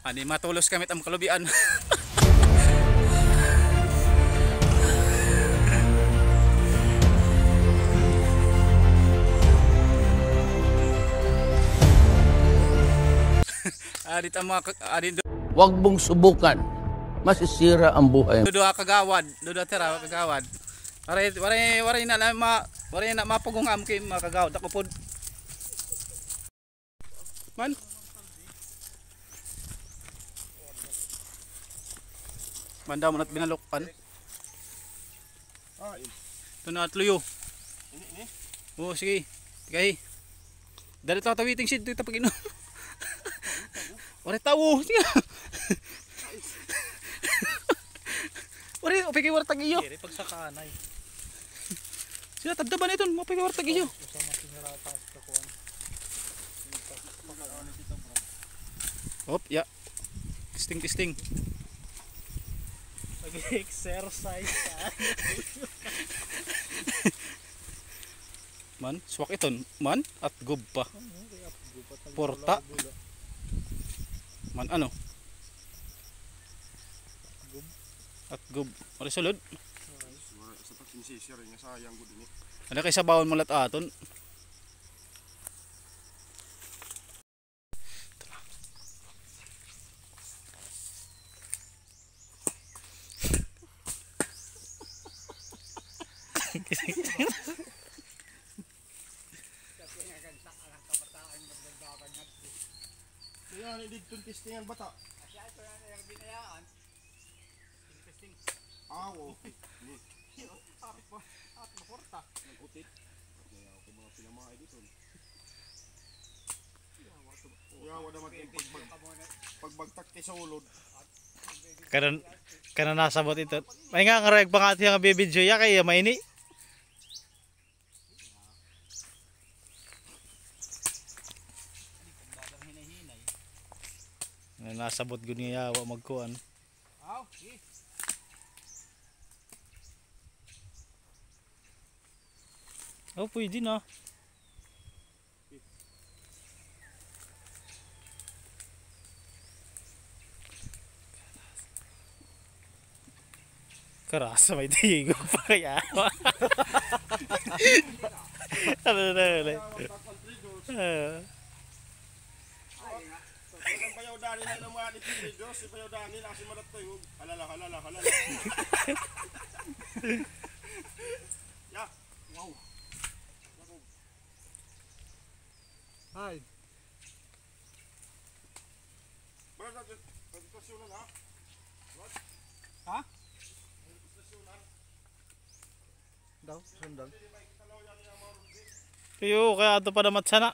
Ani matulos kami ang kalubian. Adit ang mga adit Huwag mong subukan. Masisira ang buhay. do kagawad, do tira kagawad. Waray na mapugungam kay makagawad ako pod. Man. Banda mo na't binalokpan. Ito na at luyo. Ini? Oo, sige. Tigay. Dali tawiting sid ito pag inom. Ore tawo. Sige. Ore, opike wartag iyo. Diri pag sa kanay. Sila taddaban ito, opike wartag iyo. Usama sinaratas ka kuan. Hop, ya. Testing. Mag-exercise ka. Man, swak iton. Man, at gub pa. Porta. Man, ano? At gub. Ano sulod? Sa pag-sinsisir nga sayang gud ini. Ano kay sabawon mo lat aton? Kaya ni didtong testingan bata. Asya ito na yung binayaan. Testing. Awo. At maporta. Nag-utit. Kaya ako mga pinamahay dito. Ya wala man pagbagtak ti sa ulod. Kana nasabot ito. May nga ngarag pangati nga bibidyo ya kay maini. Nasabot gud nga yawa magkuan. Aw, si. Oh, pwede na. Karasa may digo pa kaya. Ano na. Ang bayaw dani na mga ni Diyos, si bayaw dani na si malatoy. Halala. Ya. Wow. Hi. Basta pagkasyon na. Ha? Daw, sundan. Kayo kaya ato pa damat sana.